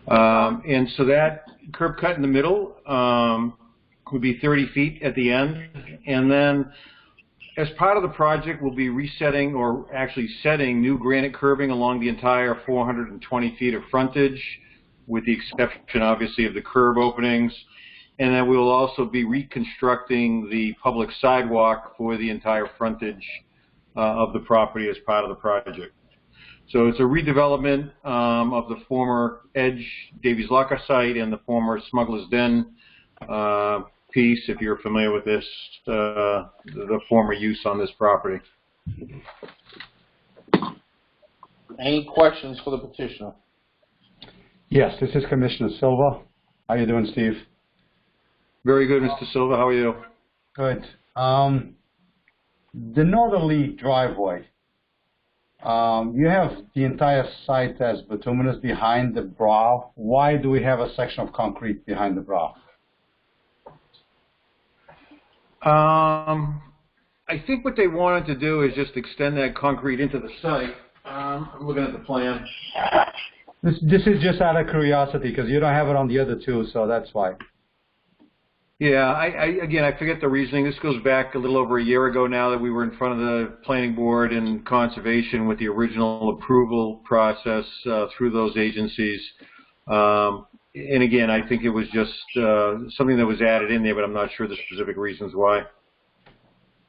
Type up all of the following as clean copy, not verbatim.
And so that curb cut in the middle would be 30 feet at the end. And then as part of the project, we'll be resetting or actually setting new granite curbing along the entire 420 feet of frontage, with the exception, obviously, of the curb openings. And then we'll also be reconstructing the public sidewalk for the entire frontage of the property as part of the project. So it's a redevelopment of the former Edge Davies Locker site and the former Smuggler's Den piece, if you're familiar with this, the former use on this property. Any questions for the petitioner? Yes, this is Commissioner Silva. How you doing, Steve? Very good, Mr. Silva. How are you? Good. The northerly driveway, you have the entire site as bituminous behind the brow. Why do we have a section of concrete behind the brow? I think what they wanted to do is just extend that concrete into the site. I'm looking at the plan. This is just out of curiosity because you don't have it on the other two, so that's why. Yeah, again, I forget the reasoning. This goes back a little over a year ago now that we were in front of the planning board and conservation with the original approval process through those agencies. And again, I think it was just something that was added in there, but I'm not sure the specific reasons why.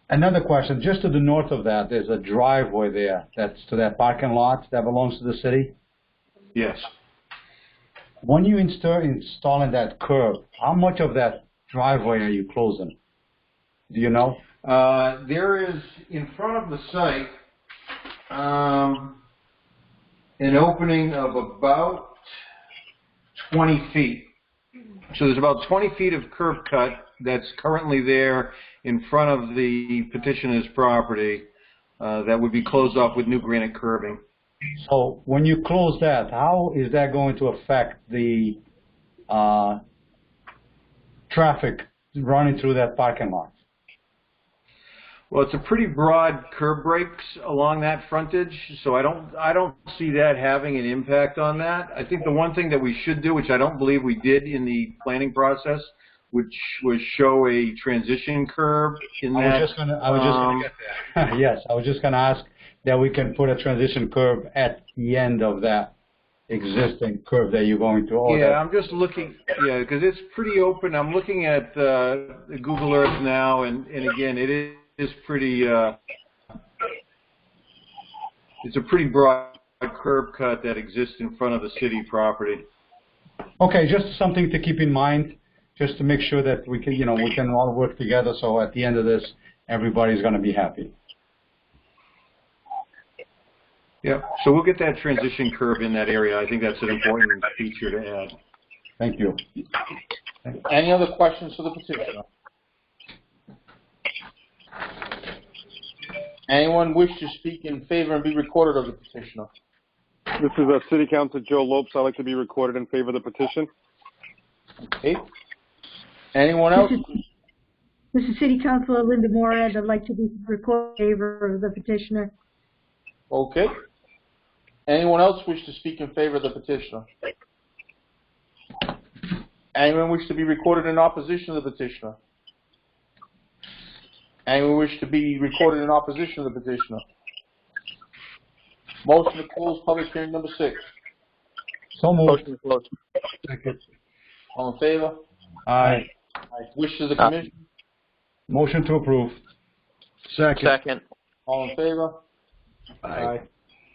Another question, just to the north of that, there's a driveway there that's to that parking lot that belongs to the city? Yes. When you installing that curb, how much of that driveway are you closing? Do you know? There is, in front of the site, an opening of about 20 feet. So there's about 20 feet of curb cut that's currently there in front of the petitioner's property that would be closed off with new granite curbing. So when you close that, how is that going to affect the traffic running through that parking lot? Well, it's a pretty broad curb breaks along that frontage, so I don't see that having an impact on that. I think the one thing that we should do, which I don't believe we did in the planning process, which was show a transition curb in that. I was just gonna get there. Yes, I was just gonna ask that we can put a transition curb at the end of that existing curve that you're going to order. Yeah, I'm just looking, yeah, because it's pretty open. I'm looking at the Google Earth now, and again, it is pretty, it's a pretty broad curb cut that exists in front of the city property. Okay, just something to keep in mind, just to make sure that we can, we can all work together, so at the end of this, everybody's going to be happy. Yeah, so we'll get that transition curve in that area. I think that's an important feature to add. Thank you. Any other questions for the petitioner? Anyone wish to speak in favor and be recorded of the petitioner? This is City Councilor Joe Lopes. I'd like to be recorded in favor of the petition. Okay. Anyone else? This is City Councilor Linda Morad. I'd like to be recorded in favor of the petitioner. Okay. Anyone else wish to speak in favor of the petitioner? Anyone wish to be recorded in opposition to the petitioner? Anyone wish to be recorded in opposition to the petitioner? Motion to close public hearing number 6. So moved. Motion to close. Second. All in favor? Aye. Wish of the commission? Motion to approve. Second. All in favor? Aye.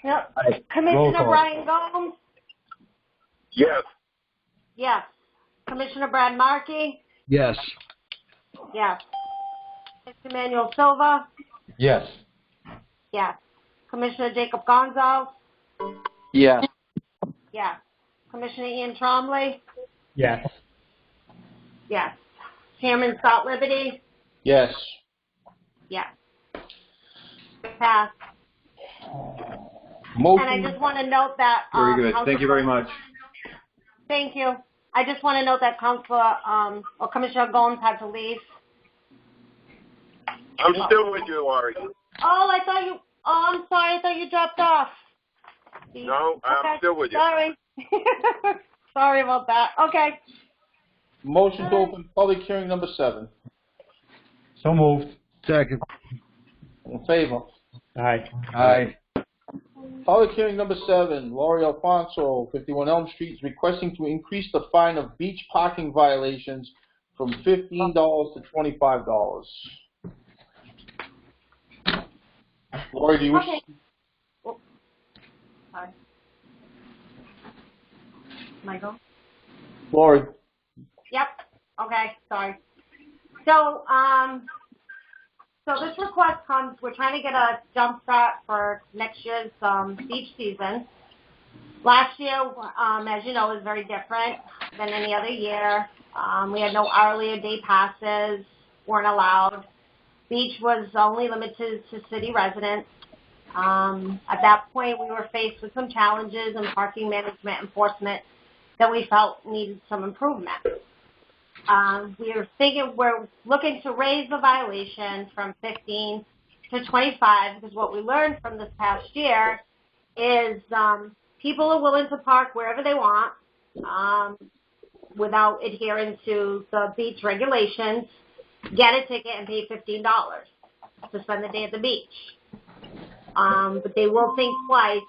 Yep. Aye. Commissioner Brian Gomes? Yes. Yes. Commissioner Brad Markey? Yes. Yes. Mr. Manuel Silva? Yes. Yes. Commissioner Jacob Gonzalez? Yes. Yes. Commissioner Ian Trombley? Yes. Yes. Chairman Scott Liberty? Yes. Yes. Pass. Motion. And I just want to note that... Very good. Thank you very much. Thank you. I just want to note that or Commissioner Gomes had to leave. I'm still with you, Laurie. Oh, I thought you... Oh, I'm sorry. I thought you dropped off. No, I'm still with you. Sorry. Sorry about that. Okay. Motion to open public hearing number 7. So moved. Second. In favor? Aye. Aye. Public hearing number 7, Laurie Alfonso, 51 Elm Street, is requesting to increase the fine of beach parking violations from $15 to $25. Laurie, do you wish? Okay. Oh, sorry. Michael? Laurie, Yep. Okay. Sorry. So, so this request comes, we're trying to get a jump start for next year's beach season. Last year, as you know, was very different than any other year. We had no hourly or day passes, weren't allowed. Beach was only limited to city residents. At that point, we were faced with some challenges in parking management enforcement that we felt needed some improvement. We're looking to raise the violation from 15 to 25 because what we learned from this past year is people are willing to park wherever they want without adhering to the beach regulations, get a ticket and pay $15 to spend the day at the beach. But they will think twice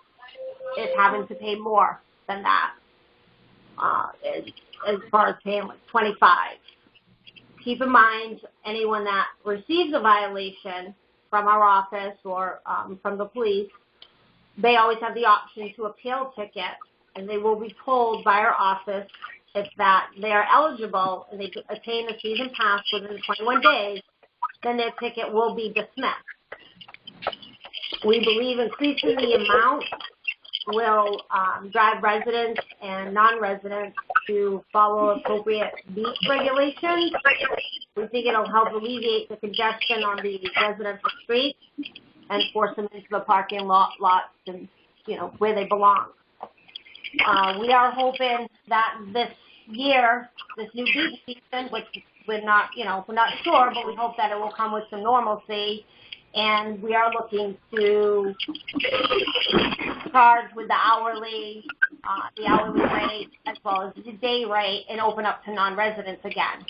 if having to pay more than that. As far as paying like 25. Keep in mind, anyone that receives a violation from our office or from the police, they always have the option to appeal ticket, and they will be told by our office if that they are eligible and they attain a season pass within 21 days, then their ticket will be dismissed. We believe increasing the amount will drive residents and non-residents to follow appropriate beach regulations. We think it'll help alleviate the congestion on the residential streets and force them into the parking lots and, where they belong. We are hoping that this year, this new beach season, which we're not sure, but we hope that it will come with some normalcy. And we are looking to charge with the hourly rate as well as the day rate and open up to non-residents again.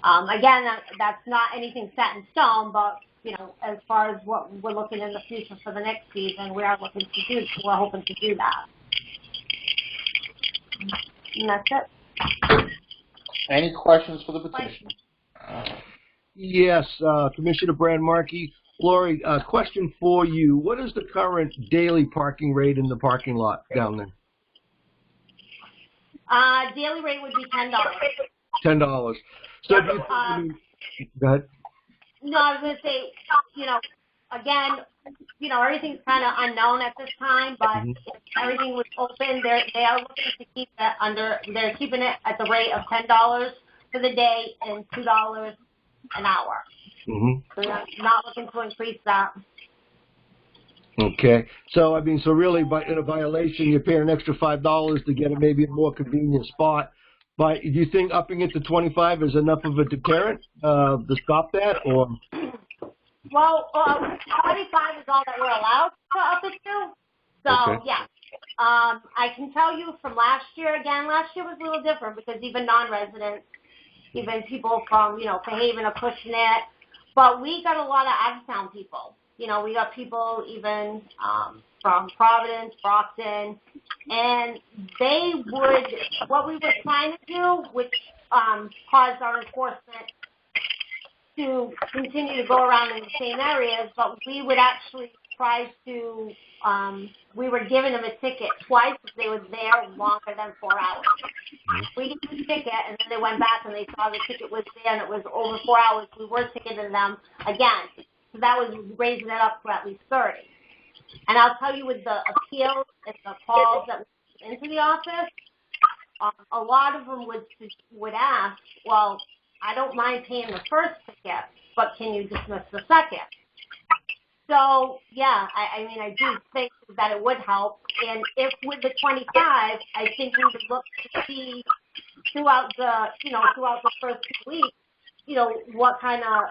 Again, that's not anything set in stone, but as far as what we're looking in the future for the next season, we're hoping to do that. And that's it. any questions for the petitioner? Yes, Commissioner Brad Markey. Lori, question for you. What is the current daily parking rate in the parking lot down there? Daily rate would be $10. $10. So do you, go ahead. No, I was going to say, again, everything's kind of unknown at this time, but if everything was open, they are looking to keep it they're keeping it at the rate of $10 for the day and $2 an hour. So they're not looking to increase that. Okay. So, so really, in a violation, you're paying an extra $5 to get maybe a more convenient spot. But do you think upping it to 25 is enough of a deterrent to stop that, or? Well, 25 is all that we're allowed to up it to. So, okay. Yeah. I can tell you from last year, last year was a little different because even non-residents, even people from, Fairhaven are pushing it. But we got a lot of out-of-town people. We got people even from Providence, Brockton, and what we were trying to do, which caused our enforcement to continue to go around in the same areas, but we would actually try to, we were giving them a ticket twice if they were there longer than 4 hours. We gave them a ticket, and then they went back and they saw the ticket was there and it was over 4 hours. We were ticketing them again. So that was raising it up to at least 30. And I'll tell you, with the appeals and the calls that went into the office, a lot of them would ask, well, I don't mind paying the first ticket, but can you dismiss the second? So, yeah, I do think that it would help. And if with the 25, I think we would look to see throughout the first 2 weeks, what kind of,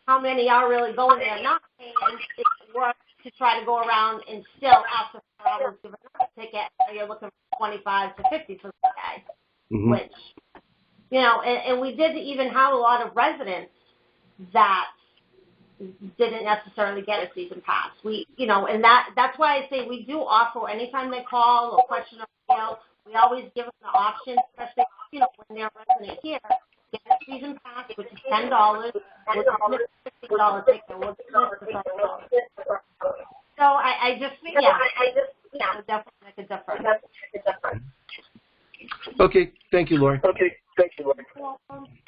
how many are really going there not paying, if it works to try to go around and still, after was given us a ticket, so you're looking for 25 to 50 for the guy, which, you know, and we did even have a lot of residents that didn't necessarily get a season pass. We, you know, and that's why I say we do offer anytime they call or question or fail, we always give them the option, especially, you know, when they're a resident here, get a season pass, which is $10, or $50 ticket, we'll dismiss the $30. So I just think, yeah, it'll definitely make a difference. Okay, thank you, Lori.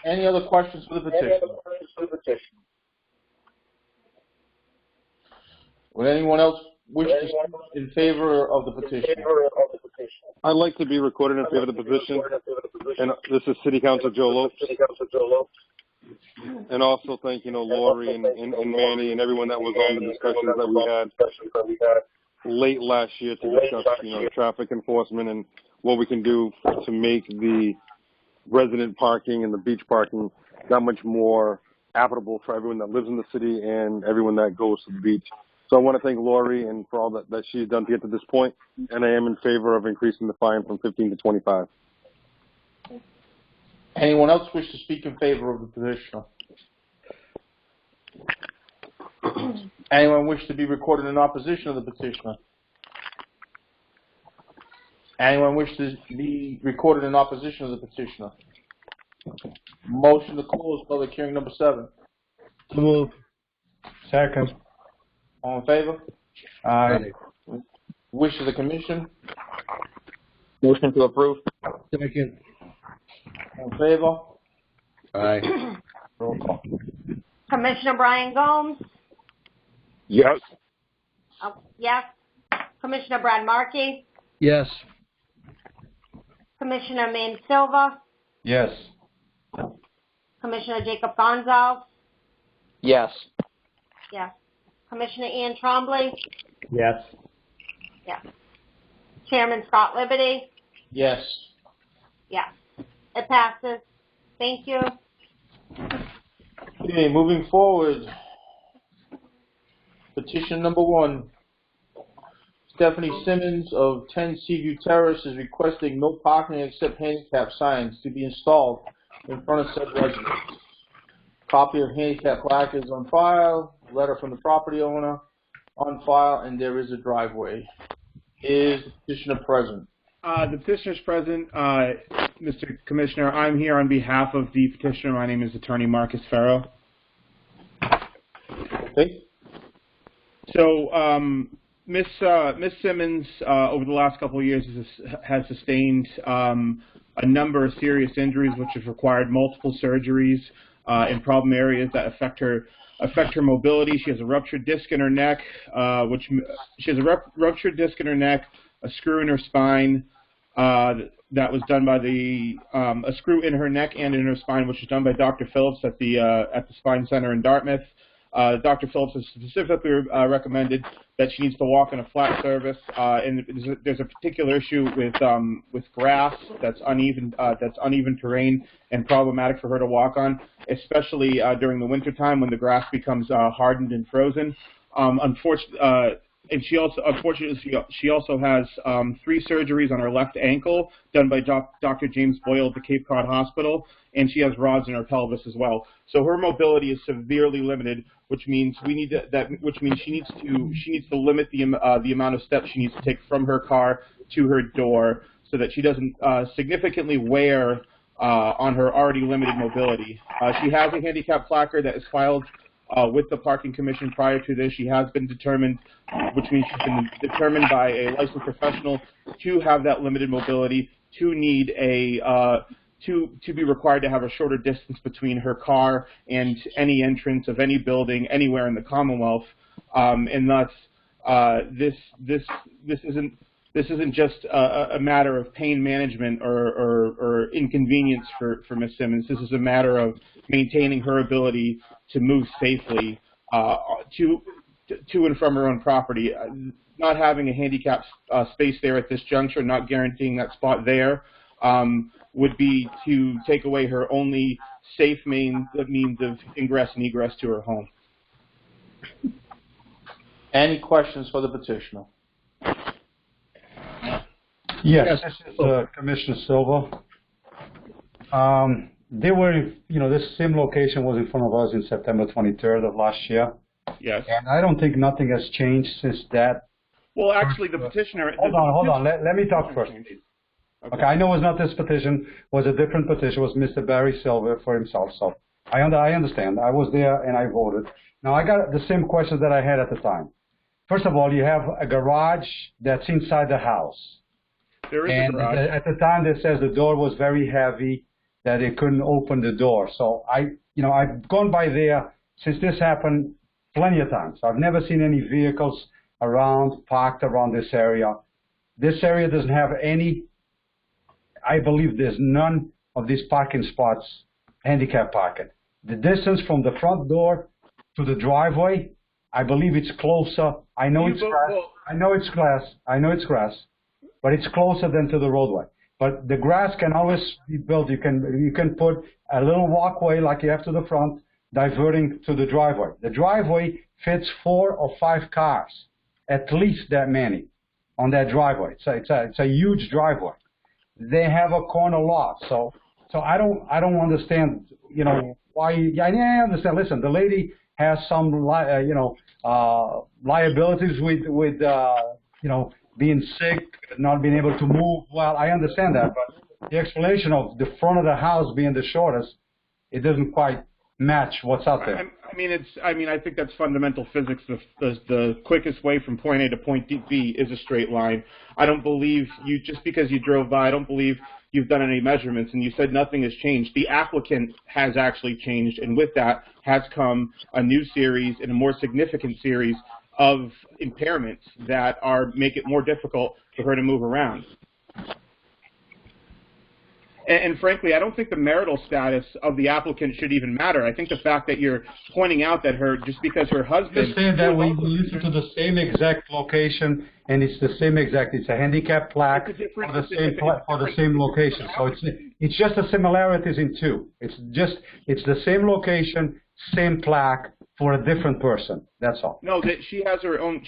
Any other questions for the petition? Would anyone else wish to speak in favor of the petition? I'd like to be recorded in favor of the petition. And this is City Council Joe Lopes. And also thank, you know, Lori and Manny and everyone that was on the discussions that we had late last year to discuss, you know, traffic enforcement and what we can do to make the resident parking and the beach parking that much more applicable for everyone that lives in the city and everyone that goes to the beach. So I want to thank Lori and for all that she's done to get to this point, and I am in favor of increasing the fine from 15 to 25. Anyone else wish to speak in favor of the petitioner? Anyone wish to be recorded in opposition of the petitioner? Anyone wish to be recorded in opposition of the petitioner? Motion to close public hearing number 7. So move. Second. All in favor? Aye. Wish of the commission? Motion to approve. Second. All in favor? Aye. Roll call. Commissioner Brian Gomes? Yes. Yes. Commissioner Brad Markey? Yes. Commissioner Maine Silva? Yes. Commissioner Jacob Gonzalez? Yes. Yes. Commissioner Ian Trombley? Yes. Yes. Chairman Scott Liberty? Yes. Yes. It passes. Thank you. Okay, moving forward. Petition number 1. Stephanie Simmons of 10 Seaview Terrace is requesting no parking except handicap signs to be installed in front of said residence. Copy of handicap placards on file, letter from the property owner on file, and there is a driveway. Is the petitioner present? The petitioner is present. Mr. Commissioner, I'm here on behalf of the petitioner. My name is Attorney Marcus Farrow. Okay. So, Miss Simmons, over the last couple of years, has sustained a number of serious injuries, which have required multiple surgeries in problem areas that affect her mobility. She has a ruptured disc in her neck, a screw in her spine that was done by a screw in her neck and in her spine, which was done by Dr. Phillips at the Spine Center in Dartmouth. Dr. Phillips has specifically recommended that she needs to walk on a flat surface, and there's a particular issue with grass that's uneven terrain and problematic for her to walk on, especially during the winter time when the grass becomes hardened and frozen. And she also has 3 surgeries on her left ankle done by Dr. James Boyle at the Cape Cod Hospital, and she has rods in her pelvis as well. So her mobility is severely limited, which means she needs to limit the amount of steps she needs to take from her car to her door, so that she doesn't significantly wear on her already limited mobility. She has a handicap placard that is filed with the Parking Commission prior to this. She has been determined, which means she's been determined by a licensed professional to have that limited mobility, to need to be required to have a shorter distance between her car and any entrance of any building anywhere in the Commonwealth, and thus this isn't just a matter of pain management or inconvenience for Ms. Simmons. This is a matter of maintaining her ability to move safely to and from her own property. Not having a handicap space there at this juncture, not guaranteeing that spot there, would be to take away her only safe means of ingress and egress to her home. Any questions for the petitioner? Yes, this is Commissioner Silva. They were, this same location was in front of us in September 23rd of last year. Yes. And I don't think nothing has changed since that. Well, actually, the petitioner... Hold on. Let me talk first, please. Okay, I know it was not this petition. It was a different petition. It was Mr. Barry Silver for himself. So I understand. I was there and I voted. Now, I got the same questions that I had at the time. First of all, you have a garage that's inside the house. There is a garage. At the time, it says the door was very heavy, that it couldn't open the door. So I've gone by there since this happened plenty of times. I've never seen any vehicles parked around this area. This area doesn't have any, I believe there's none of these parking spots, handicap parking. The distance from the front door to the driveway, I believe it's closer. I know it's grass, but it's closer than to the roadway. But the grass can always be built. You can put a little walkway like you have to the front, diverting to the driveway. The driveway fits 4 or 5 cars, at least that many, on that driveway. It's a huge driveway. They have a corner lot, so I don't understand. Why? I understand. Listen, the lady has some liabilities with being sick, not being able to move. Well, I understand that, but the explanation of the front of the house being the shortest, it doesn't quite match what's out there. I think that's fundamental physics. The quickest way from point A to point B is a straight line. I don't believe you, just because you drove by, I don't believe you've done any measurements, and you said nothing has changed. The applicant has actually changed, and with that has come a new series and a more significant series of impairments that make it more difficult for her to move around. And frankly, I don't think the marital status of the applicant should even matter. I think the fact that you're pointing out that just because her husband... Just saying that we listen to the same exact location, and it's the same exact, it's a handicap plaque for the same location. So it's just the similarities in two. It's the same location, same plaque for a different person. That's all. No, that she has her own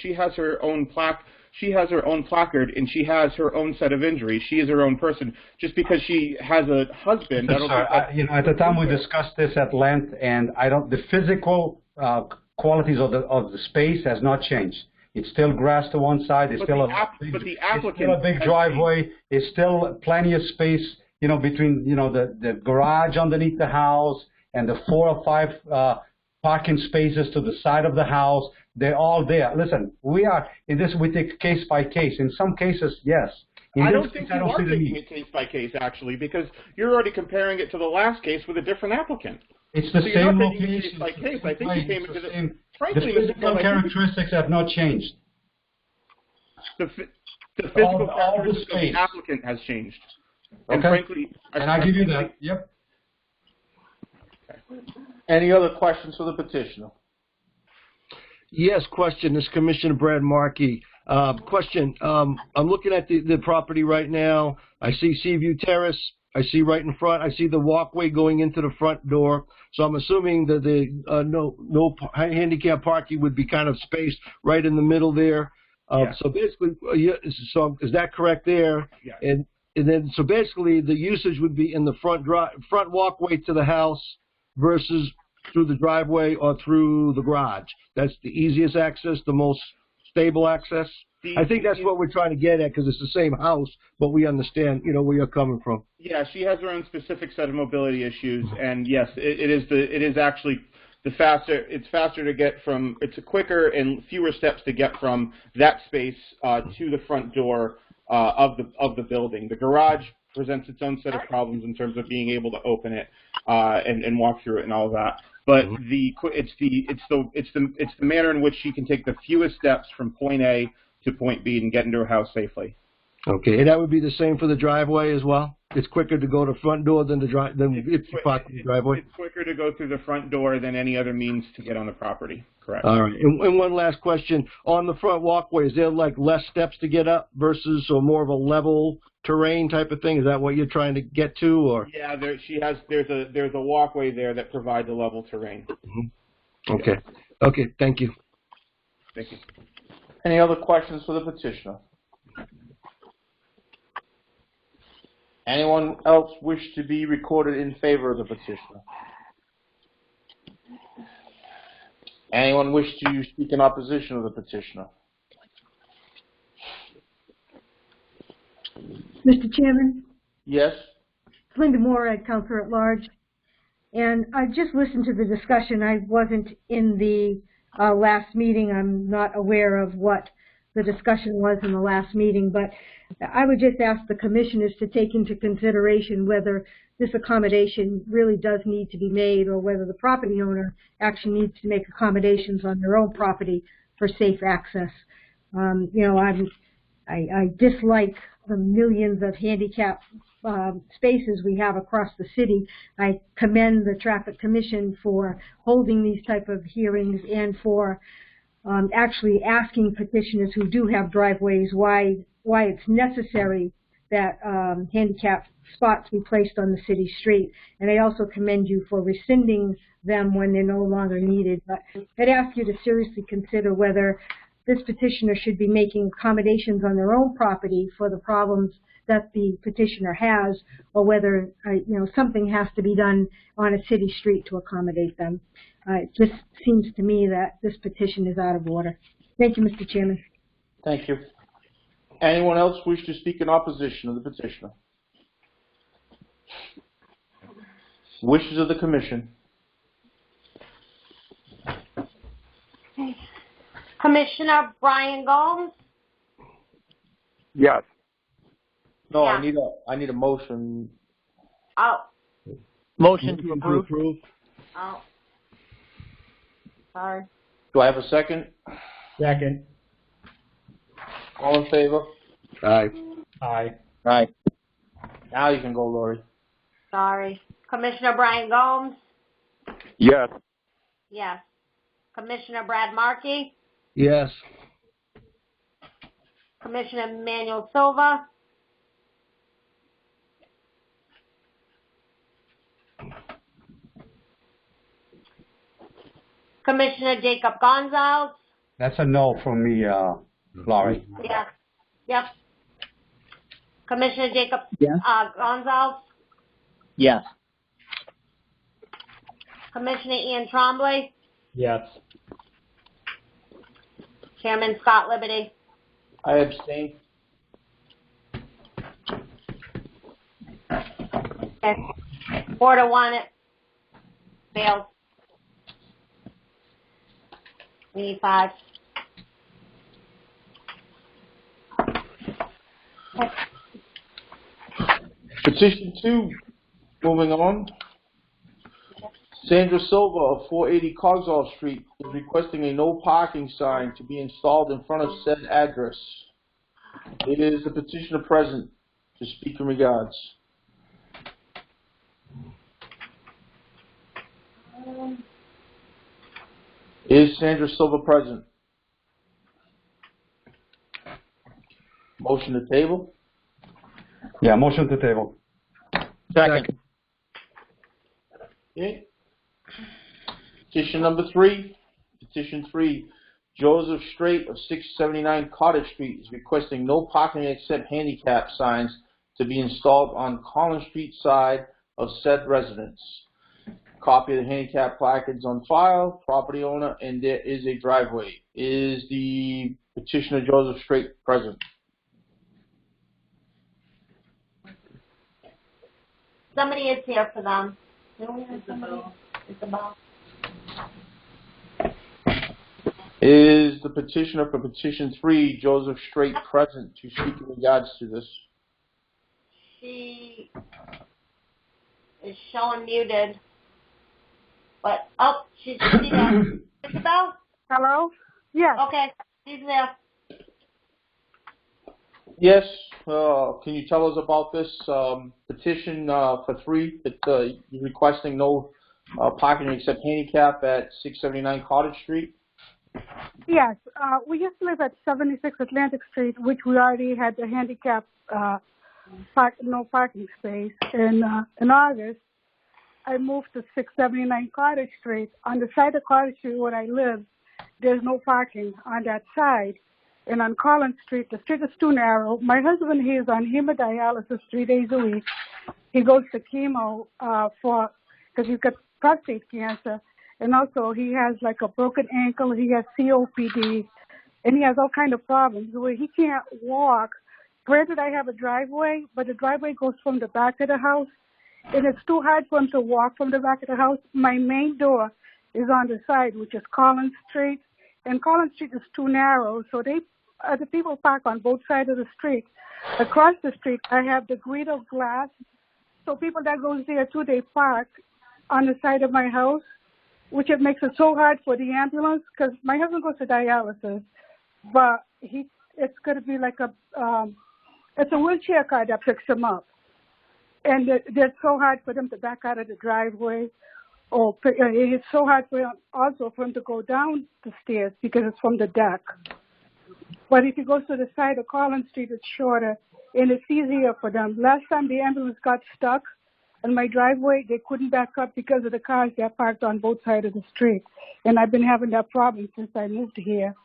plaque. She has her own placard, and she has her own set of injuries. She is her own person. Just because she has a husband, I don't think at the time we discussed this at length, and the physical qualities of the space has not changed. It's still grass to one side. It's still a big driveway. It's still plenty of space, between the garage underneath the house and the 4 or 5 parking spaces to the side of the house. They're all there. Listen, we take case by case. In some cases, yes. I don't think you are taking it case by case, actually, because you're already comparing it to the last case with a different applicant. It's the same location. Case by case. I think you came into the... Frankly, the physical characteristics have not changed. The physical characteristics of the applicant has changed. And okay. Frankly... And I give you that. Yep. Okay. Any other questions for the petitioner? Yes, question. This is Commissioner Brad Markey. Question. I'm looking at the property right now. I see Seaview Terrace. I see right in front. I see the walkway going into the front door. So I'm assuming that no handicap parking would be kind of spaced right in the middle there. So basically, so is that correct there? Yeah. And then so basically the usage would be in the front walkway to the house versus through the driveway or through the garage. That's the easiest access, the most stable access. I think that's what we're trying to get at, because it's the same house, but we understand, where you're coming from. Yeah, she has her own specific set of mobility issues, and yes, it is actually it's faster to get from, it's a quicker and fewer steps to get from that space to the front door of the building. The garage presents its own set of problems in terms of being able to open it and walk through it and all of that. But it's the manner in which she can take the fewest steps from point A to point B and get into her house safely. Okay, and that would be the same for the driveway as well? It's quicker to go to the front door than if you park in the driveway? It's quicker to go through the front door than any other means to get on the property, correct. All right, and one last question. On the front walkway, is there less steps to get up versus more of a level terrain type of thing? Is that what you're trying to get to, or? Yeah, there's a walkway there that provides a level terrain. Mm-hmm. Okay. Okay, thank you. Thank you. Any other questions for the petitioner? Anyone else wish to be recorded in favor of the petitioner? Anyone wish to speak in opposition of the petitioner? Mr. Chairman, Yes? Linda Morad, Counselor at Large. And I just listened to the discussion. I wasn't in the last meeting. I'm not aware of what the discussion was in the last meeting, but I would just ask the commissioners to take into consideration whether this accommodation really does need to be made or whether the property owner actually needs to make accommodations on their own property for safe access. You know, I dislike the millions of handicap spaces we have across the city. I commend the Traffic Commission for holding these type of hearings and for actually asking petitioners who do have driveways why it's necessary that handicap spots be placed on the city street. And I also commend you for rescinding them when they're no longer needed. But I'd ask you to seriously consider whether this petitioner should be making accommodations on their own property for the problems that the petitioner has, or whether you know, something has to be done on a city street to accommodate them. It just seems to me that this petition is out of order. Thank you, Mr. Chairman. Thank you. Anyone else wish to speak in opposition of the petitioner? Wishes of the commission. Commissioner Brian Gomes? Yes. No, Yeah. I need a motion. Oh. Motion to approve. Oh. Sorry. Do I have a second? Second. All in favor? Aye. Aye. Aye. Now you can go, Lori. Sorry. Commissioner Brian Gomes? Yes. Yes. Commissioner Brad Markey? Yes. Commissioner Manuel Silva? Commissioner Jacob Gonzalez? That's a no from me, Laurie. Yes. Yep. Commissioner Jacob Yes. Gonzalez? Yes. Commissioner Ian Trombley? Yes. Chairman Scott Liberty? I abstain. Okay. 4-1, it fails. We need 5. Petition 2, moving on. Sandra Silva of 480 Cogswell Street is requesting a no parking sign to be installed in front of said address. It is the petitioner present to speak in regards. Is Sandra Silva present? Motion to table? Yeah, motion to table. Second. Okay. Petition number 3. Petition 3. Joseph Strait of 679 Cottage Street is requesting no parking except handicap signs to be installed on Collins Street side of said residence. Copy of the handicap placards on file, property owner, and there is a driveway. Is the petitioner Joseph Strait present? Somebody is here for them. Isabel. Is the petitioner for petition 3, Joseph Strait, present to speak in regards to this? She is showing muted. But, oh, she's there. Isabel? Hello? Yes. Okay, she's there. Yes. Can you tell us about this petition for 3 that you're requesting no parking except handicap at 679 Cottage Street? Yes. We used to live at 76 Atlantic Street, which we already had the handicap no parking space. In August, I moved to 679 Cottage Street. On the side of Cottage Street where I live, there's no parking on that side. And on Collins Street, the street is too narrow. My husband, he is on hemodialysis 3 days a week. He goes to chemo because he's got prostate cancer. And also he has like a broken ankle. He has COPD. And he has all kind of problems where he can't walk. Granted, I have a driveway, but the driveway goes from the back of the house. And it's too hard for him to walk from the back of the house. My main door is on the side, which is Collins Street. And Collins Street is too narrow, so the people park on both sides of the street. Across the street, I have the Guido glass. So people that goes there too, they park on the side of my house, which it makes it so hard for the ambulance because my husband goes to dialysis, but it's going to be like it's a wheelchair car that picks him up. And it's so hard for them to back out of the driveway. Or it's so hard for him also for him to go down the stairs because it's from the deck. But if he goes to the side of Collins Street, it's shorter and it's easier for them. Last time the ambulance got stuck in my driveway, they couldn't back up because of the cars that parked on both sides of the street. And I've been having that problem since I moved here.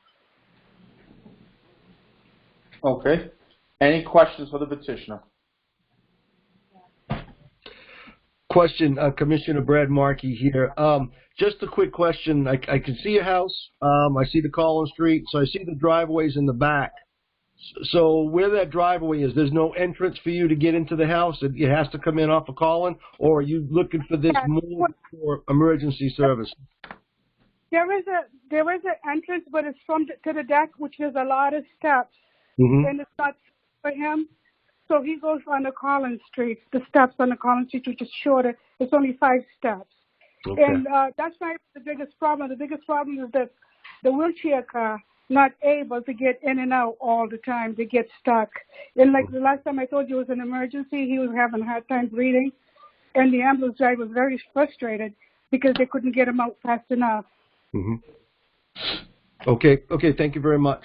Okay. Any questions for the petitioner? Question, Commissioner Brad Markey here. Just a quick question. I can see a house. I see the Collins Street, so I see the driveways in the back. So where that driveway is, there's no entrance for you to get into the house? It has to come in off of Collins? Or are you looking for this more for emergency service? There is an entrance, but it's to the deck, which is a lot of steps. Mm-hmm. And it's not for him. So he goes on the Collins Street, the steps on the Collins Street, which is shorter. It's only 5 steps. Okay. And that's not the biggest problem. The biggest problem is that the wheelchair car not able to get in and out all the time. They get stuck. And like the last time I told you it was an emergency, he was having a hard time breathing. And the ambulance driver was very frustrated because they couldn't get him out fast enough. Mm-hmm. Okay, thank you very much.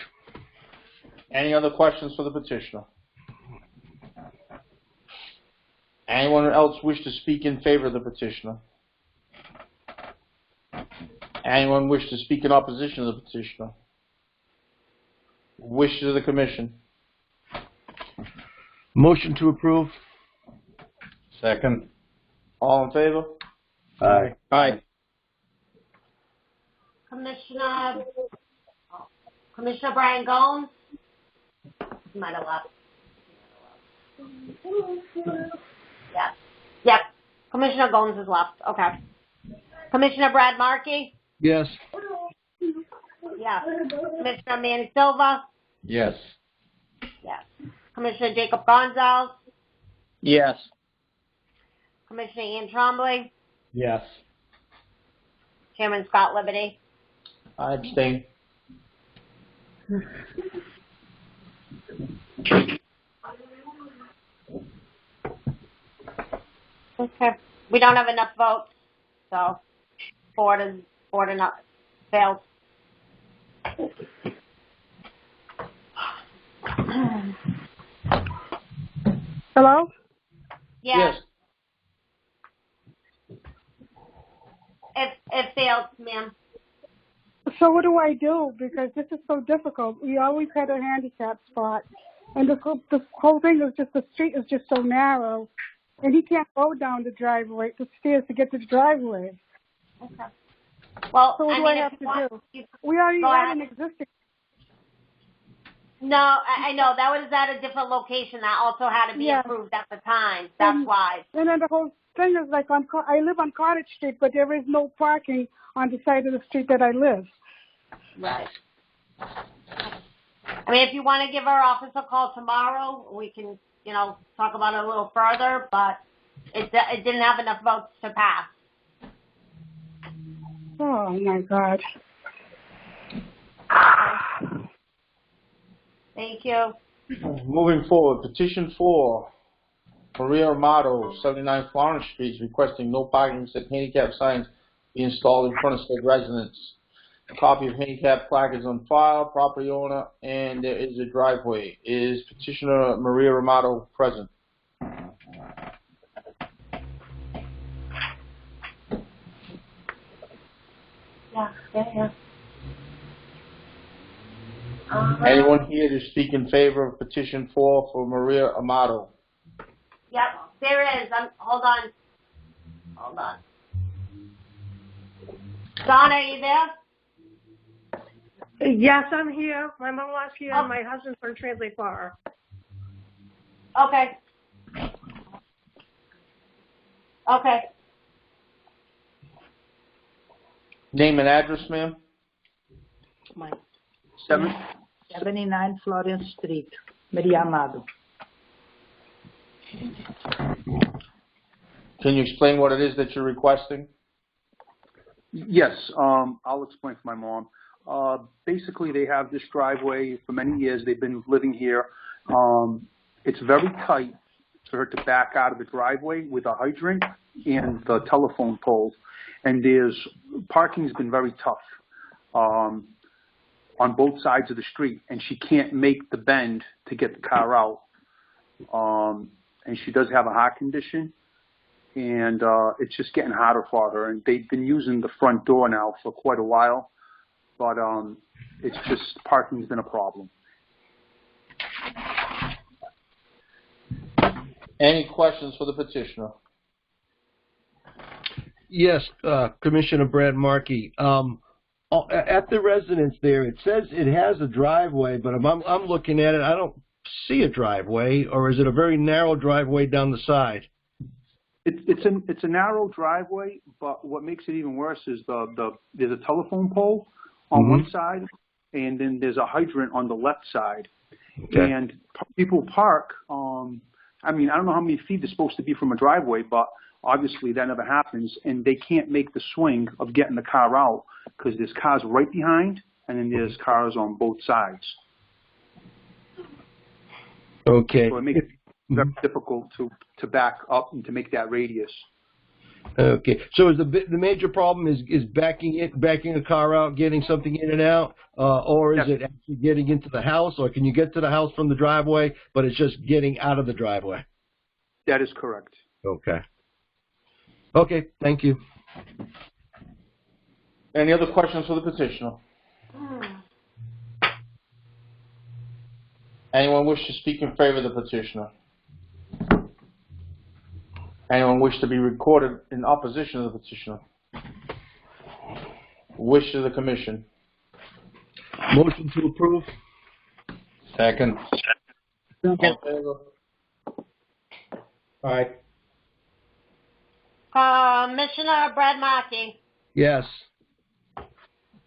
Any other questions for the petitioner? Anyone else wish to speak in favor of the petitioner? Anyone wish to speak in opposition to the petitioner? Wishes of the commission? Motion to approve. Second. All in favor? Aye. Aye. Commissioner Brian Gomes? He might have left. Yeah. Yep. Commissioner Gomes is left. Okay. Commissioner Brad Markey? Yes. Yeah. Commissioner Manny Silva? Yes. Yes. Commissioner Jacob Gonzalez? Yes. Commissioner Ian Trombley? Yes. Chairman Scott Liberty? I abstain. Okay. We don't have enough votes, so 4-0 failed. Hello? Yes. It failed, ma'am. So what do I do? Because this is so difficult. We always had a handicap spot. And the whole thing is just, the street is just so narrow. And he can't go down the stairs to get to the driveway. Okay. Well, so what do I have to do? We already had an existing. No, I know. That was at a different location that also had to be approved at the time. That's why. And then the whole thing is like, I live on Cottage Street, but there is no parking on the side of the street that I live. Right. I mean, if you want to give our office a call tomorrow, we can, talk about it a little further, but it didn't have enough votes to pass. Oh, my God. Thank you. Moving forward, petition 4, Maria Amato, 79 Florence Street, is requesting no parking except handicap signs be installed in front of said residence. A copy of handicap plaque is on file, property owner, and there is a driveway. Is petitioner Maria Amato present? Yeah. Anyone here to speak in favor of petition 4 for Maria Amato? Yep, there is. Hold on. Hold on. Donna, are you there? Yes, I'm here. My mom-in-law's here, and my husband's going to translate for her. Okay. Okay. Name and address, ma'am. 79 Florence Street, Maria Amado. Can you explain what it is that you're requesting? Yes, I'll explain for my mom. Basically, they have this driveway for many years. They've been living here. It's very tight for her to back out of the driveway with a hydrant and the telephone pole. And parking's been very tough on both sides of the street, and she can't make the bend to get the car out. And she does have a heart condition, and it's just getting harder for her. And they've been using the front door now for quite a while, but it's just parking's been a problem. Any questions for the petitioner? Yes, Commissioner Brad Markey. At the residence there, it says it has a driveway, but I'm looking at it, I don't see a driveway, or is it a very narrow driveway down the side? It's a narrow driveway, but what makes it even worse is there's a telephone pole on one side, and then there's a hydrant on the left side. Okay. And people park. I mean, I don't know how many feet they're supposed to be from a driveway, but obviously that never happens, and they can't make the swing of getting the car out because there's cars right behind, and then there's cars on both sides. Okay. So it makes it very difficult to back up and to make that radius. Okay. So is the major problem is backing a car out, getting something in and out, or is it actually getting into the house, or can you get to the house from the driveway, but it's just getting out of the driveway? That is correct. Okay. Okay. Thank you. Any other questions for the petitioner? Anyone wish to speak in favor of the petitioner? Anyone wish to be recorded in opposition to the petitioner? Wish of the commission. Motion to approve. Second. All in favor? All right. Commissioner Brad Markey. Yes.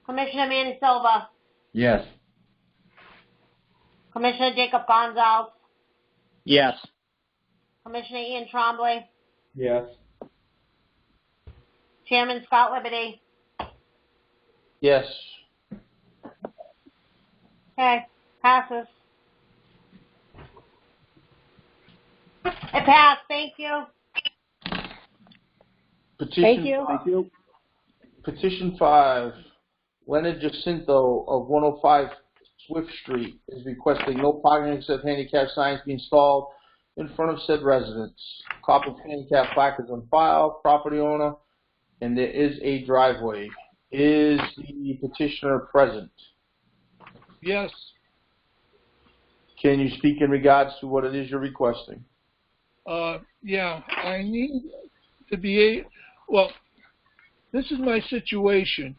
Commissioner Manny Silva. Yes. Commissioner Jacob Gonzalez. Yes. Commissioner Ian Trombley. Yes. Chairman Scott Liberty. Yes. Okay, passes. It passed. Thank you. Petition, Thank you. Thank you. Petition 5, Leonard Jacinto of 105 Swift Street is requesting no parking except handicap signs be installed in front of said residence. Copy of handicap placards on file, property owner, and there is a driveway. Is the petitioner present? Yes. Can you speak in regards to what it is you're requesting? Yeah, I need to be well, this is my situation.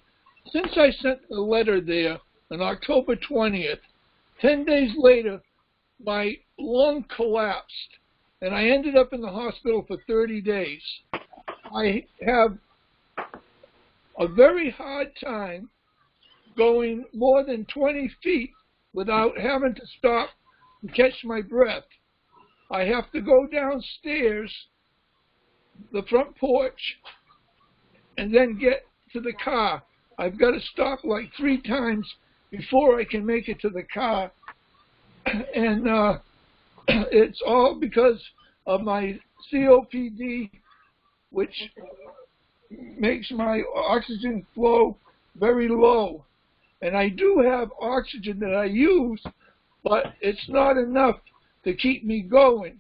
Since I sent a letter there on October 20th, 10 days later, my lung collapsed, and I ended up in the hospital for 30 days. I have a very hard time going more than 20 feet without having to stop and catch my breath. I have to go downstairs, the front porch, and then get to the car. I've got to stop like 3 times before I can make it to the car. And it's all because of my COPD, which makes my oxygen flow very low. And I do have oxygen that I use, but it's not enough to keep me going.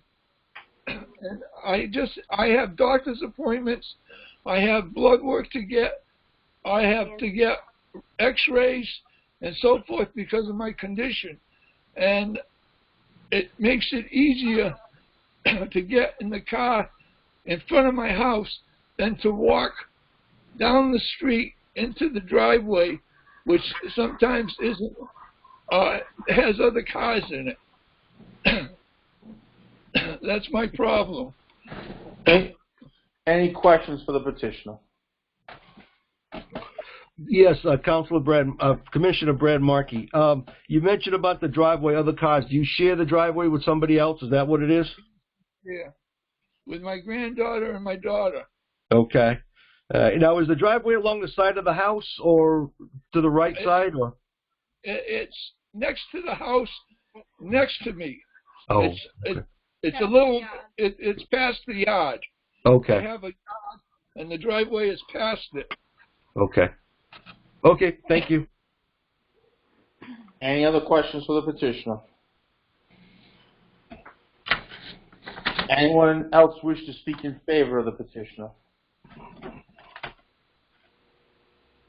And I have doctor's appointments. I have blood work to get. I have to get x-rays. and so forth because of my condition. And it makes it easier to get in the car in front of my house than to walk down the street into the driveway, which sometimes isn't, has other cars in it. That's my problem. Any questions for the petitioner? Yes, Commissioner Brad Markey. You mentioned about the driveway, other cars. Do you share the driveway with somebody else? Is that what it is? Yeah, with my granddaughter and my daughter. Okay. Now, is the driveway along the side of the house or to the right side? Or it's next to the house, next to me. Oh, it's a little. It's past the yard. Okay. I have a yard, and the driveway is past it. Okay. Okay. Thank you. Any other questions for the petitioner? Anyone else wish to speak in favor of the petitioner?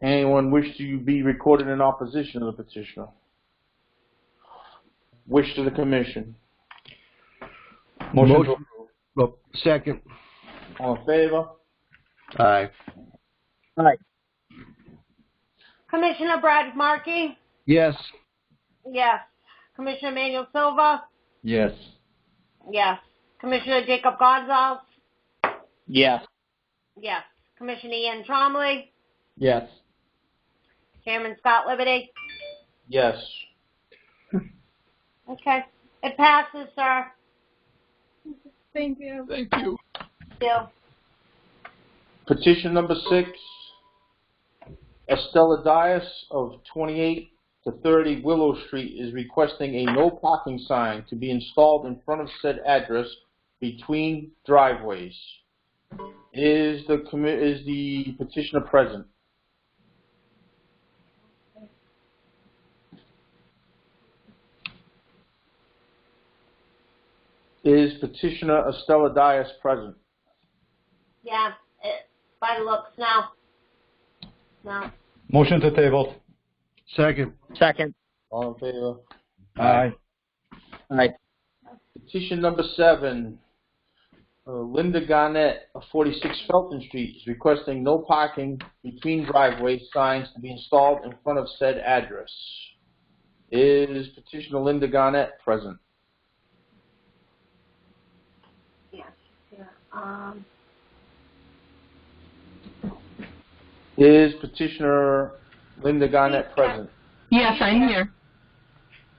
Anyone wish to be recorded in opposition to the petitioner? Wish to the commission? Motion. Second. All in favor? Aye. Aye. Commissioner Brad Markey? Yes. Yes. Commissioner Manuel Silva? Yes. Yes. Commissioner Jacob Gonzalez? Yes. Yes. Commissioner Ian Tromley? Yes. Chairman Scott Liberty? Yes. Okay. It passes, sir. Thank you. Thank you. Thank you. Petition number 6, Estella Dias of 28 to 30 Willow Street is requesting a no parking sign to be installed in front of said address between driveways. Is the petitioner present? Is petitioner Estella Dias present? Yeah. By the looks now. No. Motion to table. Second. Second. All in favor? Aye. Aye. Petition number 7, Linda Garnett of 46 Felton Street is requesting no parking between driveway signs to be installed in front of said address. Is petitioner Linda Garnett present? Yes. Yeah. Is petitioner Linda Garnett present? Yes, I'm here.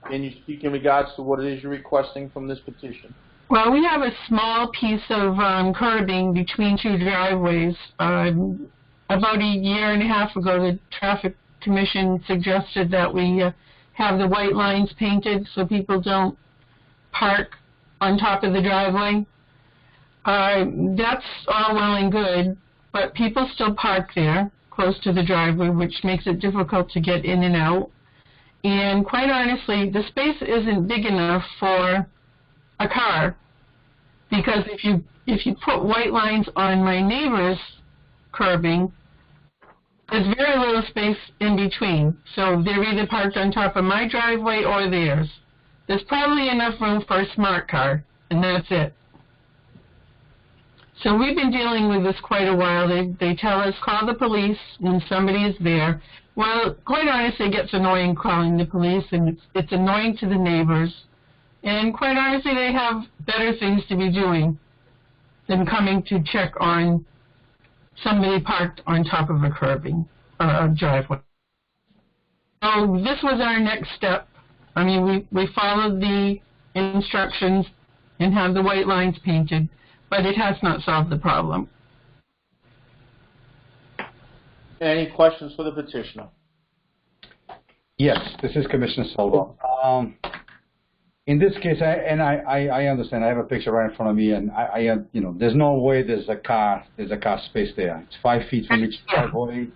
Can you speak in regards to what it is you're requesting from this petition? Well, we have a small piece of curbing between two driveways. About a year and a half ago, the Traffic Commission suggested that we have the white lines painted so people don't park on top of the driveway. That's all well and good, but people still park there close to the driveway, which makes it difficult to get in and out. And quite honestly, the space isn't big enough for a car, because if you put white lines on my neighbor's curbing, there's very little space in between. So they're either parked on top of my driveway or theirs. There's probably enough room for a smart car, and that's it. So we've been dealing with this quite a while. They tell us, call the police when somebody is there. Well, quite honestly, it gets annoying calling the police, and it's annoying to the neighbors. And quite honestly, they have better things to be doing than coming to check on somebody parked on top of a curbing or a driveway. So this was our next step. I mean, we followed the instructions and have the white lines painted, but it has not solved the problem. Any questions for the petitioner? Yes, this is Commissioner Silva. In this case, I understand. I have a picture right in front of me, and there's no way there's a car space there. It's 5 feet from each driveway,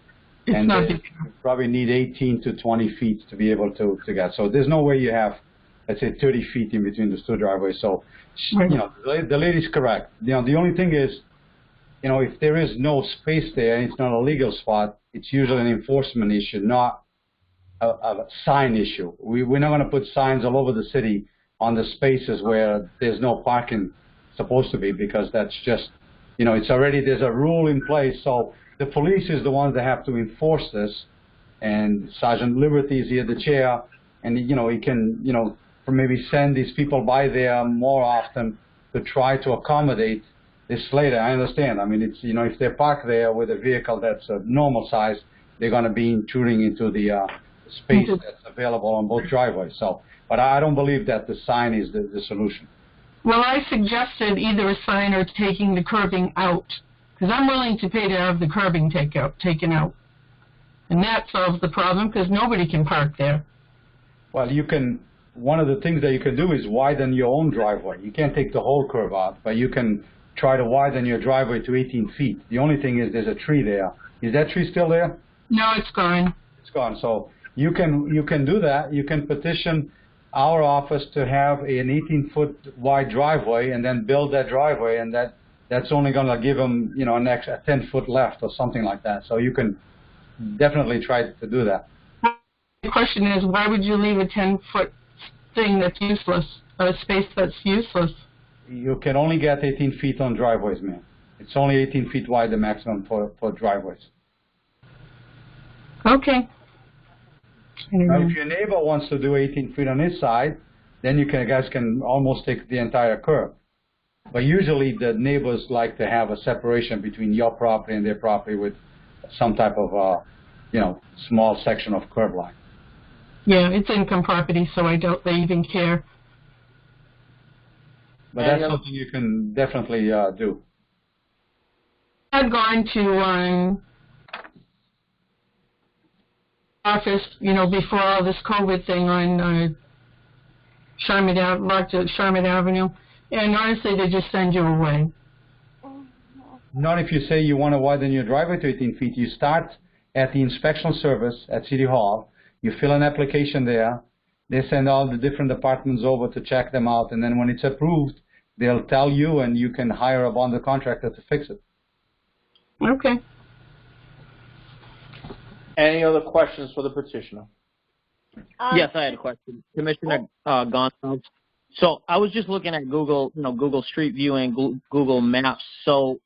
and you probably need 18 to 20 feet to be able to get. So there's no way you have, let's say, 30 feet in between the two driveways. So, the lady's correct. The only thing is, if there is no space there and it's not a legal spot, it's usually an enforcement issue, not a sign issue. We're not going to put signs all over the city on the spaces where there's no parking supposed to be, because that's just, it's already, there's a rule in place. So the police is the ones that have to enforce this, and Sergeant Liberty is here, the chair, and he can, maybe send these people by there more often to try to accommodate this later. I understand. I mean, it's, if they park there with a vehicle that's a normal size, they're going to be intruding into the space that's available on both driveways. So, but I don't believe that the sign is the solution. Well, I suggested either a sign or taking the curbing out, because I'm willing to pay to have the curbing taken out. And that solves the problem, because nobody can park there. Well, one of the things that you can do is widen your own driveway. You can't take the whole curb out, but you can try to widen your driveway to 18 feet. The only thing is there's a tree there. Is that tree still there? No, it's gone. It's gone. So you can do that. You can petition our office to have an 18-foot wide driveway and then build that driveway, and that's only going to give them, an extra 10-foot left or something like that. So you can definitely try to do that. The question is, why would you leave a 10-foot thing that's useless, a space that's useless? You can only get 18 feet on driveways, man. It's only 18 feet wide, the maximum for driveways. Okay. Now, if your neighbor wants to do 18 feet on his side, then you guys can almost take the entire curb. But usually the neighbors like to have a separation between your property and their property with some type of, small section of curb line. Yeah, it's income property, so I doubt they even care. But that's something you can definitely do. I've gone to office, before all this COVID thing on Charlotte Avenue, and honestly, they just send you away. Not if you say you want to widen your driveway to 18 feet. You start at the inspection service at City Hall. You fill an application there. They send all the different departments over to check them out, and then when it's approved, they'll tell you, and you can hire a bonded contractor to fix it. Okay. Any other questions for the petitioner? Yes, I had a question. Commissioner Gonsalves. So I was just looking at Google, Google Street View and Google Maps. So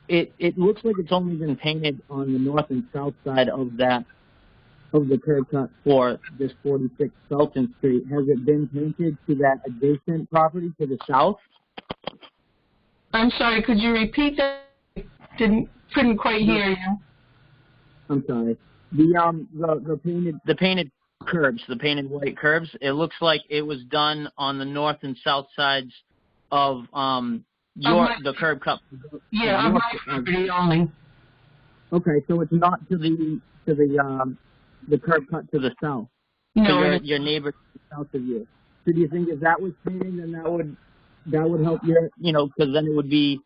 it looks like it's only been painted on the north and south side of the curb cut for this 46 Felton Street. Has it been painted to that adjacent property to the south? I'm sorry, could you repeat that? Couldn't quite hear you. I'm sorry. The painted curbs, the painted white curbs, it looks like it was done on the north and south sides of the curb cut. Yeah, on my property only. Okay, so it's not to the curb cut to the south. No, so your neighbor to the south of you. So do you think if that was painted, then that would help your, because then it would be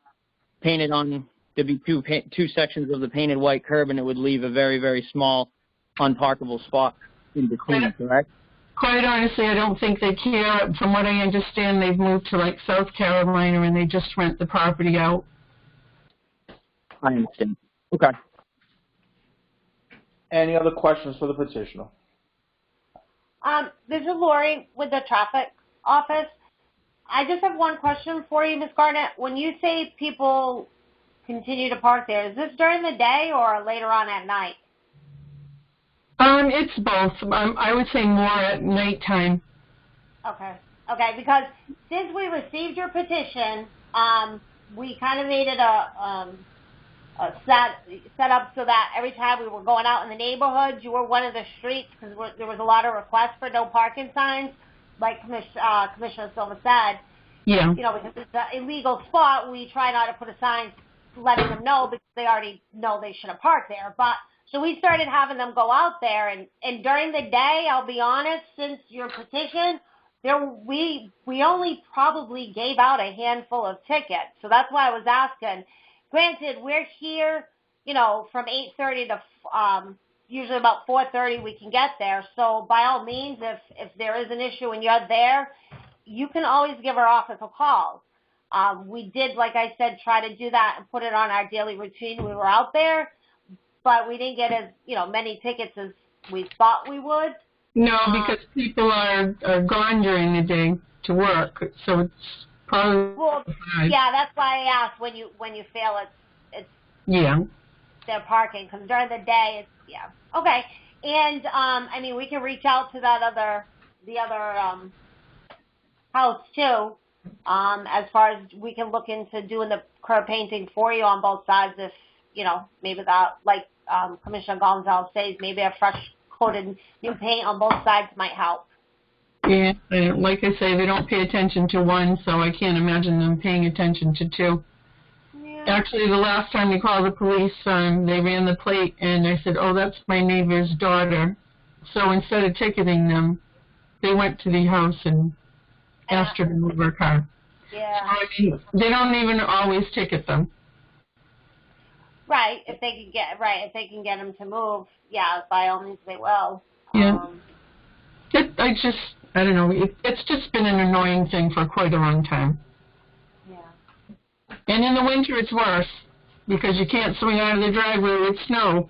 painted on. There'd be two sections of the painted white curb, and it would leave a very, very small, unparkable spot in between, correct? Quite honestly, I don't think they care. From what I understand, they've moved to, South Carolina, and they just rent the property out. I understand. Okay. Any other questions for the petitioner? This is Lori with the traffic office. I just have one question for you, Ms. Garnett. When you say people continue to park there, is this during the day or later on at night? It's both. I would say more at nighttime. Okay. Okay, because since we received your petition, we kind of made it set up so that every time we were going out in the neighborhoods, you were one of the streets, because there was a lot of requests for no parking signs, like Commissioner Silva said. Yeah. Because it's an illegal spot, we try not to put a sign letting them know, because they already know they shouldn't park there. But so we started having them go out there, and during the day, I'll be honest, since your petition, we only probably gave out a handful of tickets. So that's why I was asking. Granted, we're here, from 8:30 to usually about 4:30 we can get there. So by all means, if there is an issue and you're there, you can always give our office a call. We did, like I said, try to do that and put it on our daily routine. We were out there, but we didn't get as many tickets as we thought we would. No, because people are gone during the day to work, so it's probably. Well, yeah, that's why I asked when you feel it's their parking, because during the day it's okay. And I mean, we can reach out to the other house too. As far as we can look into doing the curb painting for you on both sides, if maybe that, like Commissioner Gonzalez says, maybe a fresh coated new paint on both sides might help. Yeah, like I say, they don't pay attention to one, so I can't imagine them paying attention to two. Yeah. Actually, the last time we called the police, they ran the plate, and I said, "Oh, that's my neighbor's daughter." So instead of ticketing them, they went to the house and asked her to move her car. Yeah. So, I mean, they don't even always ticket them. Right. If they can get them to move, by all means they will. Yeah. I don't know. It's just been an annoying thing for quite a long time. Yeah. And in the winter, it's worse because you can't swing out of the driveway with snow.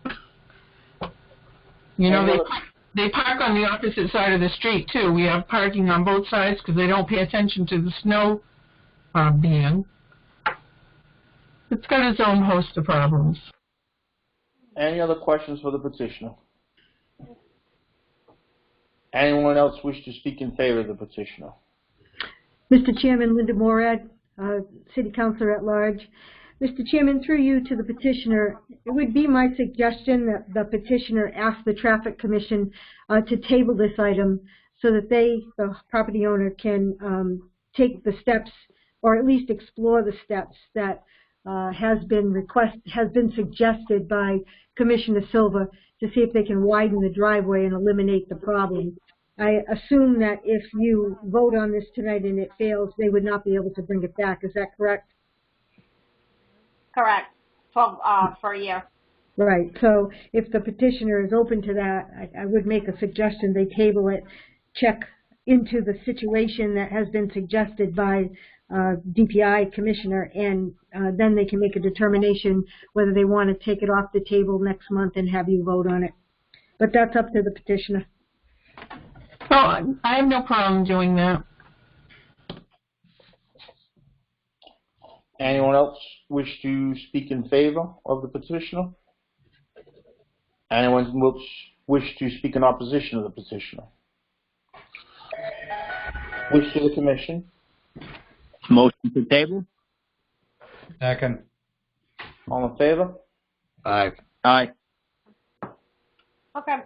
They park on the opposite side of the street too. We have parking on both sides because they don't pay attention to the snow ban. It's got its own host of problems. Any other questions for the petitioner? Anyone else wish to speak in favor of the petitioner? Mr. Chairman, Linda Morad, City Councilor at Large. Mr. Chairman, through you to the petitioner, it would be my suggestion that the petitioner ask the Traffic Commission to table this item so that the property owner, can take the steps, or at least explore the steps that has been suggested by Commissioner Silva to see if they can widen the driveway and eliminate the problem. I assume that if you vote on this tonight and it fails, they would not be able to bring it back. Is that correct? Correct. 12 for a year. Right. So if the petitioner is open to that, I would make a suggestion they table it, check into the situation that has been suggested by DPI Commissioner, and then they can make a determination whether they want to take it off the table next month and have you vote on it. But that's up to the petitioner. Oh, I have no problem doing that. Anyone else wish to speak in favor of the petitioner? Anyone wish to speak in opposition of the petitioner? Wish to the commission? Motion to table. Second. All in favor? Aye. Aye. Okay.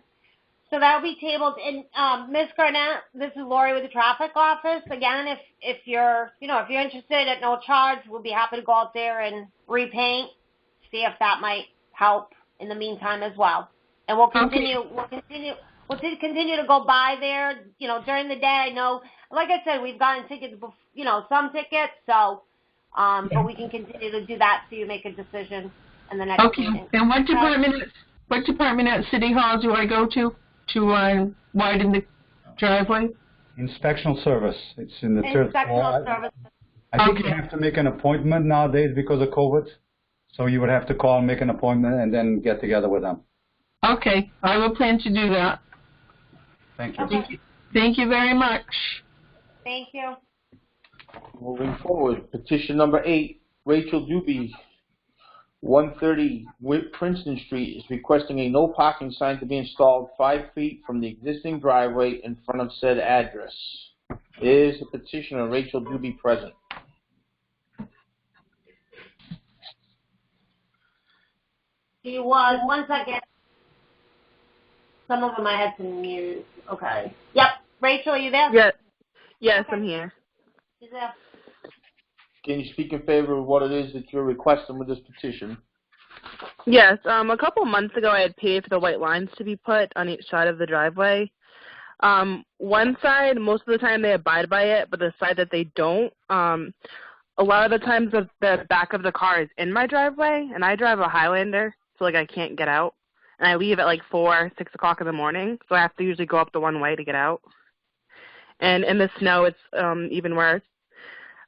So that'll be tabled. And Ms. Garnett, this is Lori with the traffic office. Again, if you're interested at no charge, we'll be happy to go out there and repaint, see if that might help in the meantime as well. And we'll continue. Okay. We'll continue to go by there. During the day. I know, like I said, we've gotten tickets. Some tickets. So, but we can continue to do that so you make a decision in the next meeting. And what department at City Hall do I go to widen the driveway? Inspectional service. It's in the third floor. Service. I think you have to make an appointment nowadays because of COVID. So you would have to call, make an appointment, and then get together with them. Okay, I will plan to do that. Thank you. Okay. Thank you very much. Thank you. Moving forward, petition number 8, Rachel Doobie, 130 Princeton Street, is requesting a no parking sign to be installed 5 feet from the existing driveway in front of said address. Is the petitioner Rachel Doobie present? She was. 1 second. Some of them I had to mute. Okay. Yep. Rachel, are you there? Yes, okay. I'm here. She's there. Can you speak in favor of what it is that you're requesting with this petition? Yes. A couple months ago, I had paid for the white lines to be put on each side of the driveway. One side, most of the time they abide by it, but the side that they don't, a lot of the times the back of the car is in my driveway, and I drive a Highlander, so I can't get out. And I leave at 4, 6 o'clock in the morning, so I have to usually go up the one way to get out. And in the snow, it's even worse.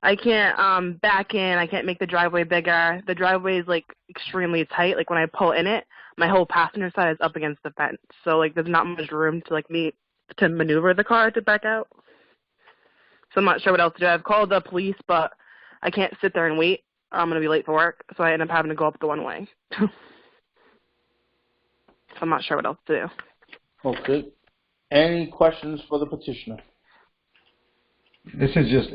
I can't back in. I can't make the driveway bigger. The driveway is like extremely tight. Like when I pull in it, my whole passenger side is up against the fence. So like there's not much room to like me to maneuver the car to back out. So I'm not sure what else to do. I've called the police, but I can't sit there and wait. I'm going to be late for work, so I end up having to go up the one way. So I'm not sure what else to do. Okay. Any questions for the petitioner? This is just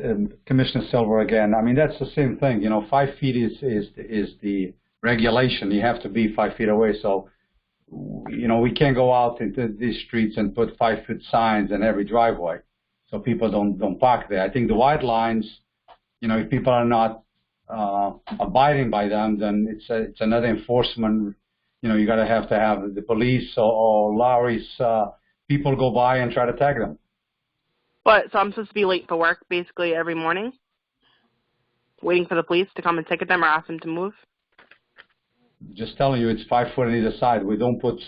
Commissioner Silver again. I mean, that's the same thing. You know, 5 feet is the regulation. You have to be 5 feet away. So, you know, we can't go out into these streets and put 5-foot signs in every driveway so people don't park there. I think the white lines, you know, if people are not abiding by them, then it's another enforcement. You know, you got to have the police or Lowry's people go by and try to tag them. But so I'm supposed to be late for work basically every morning, waiting for the police to come and ticket them or ask them to move. Just telling you, it's 5 foot on either side. We don't put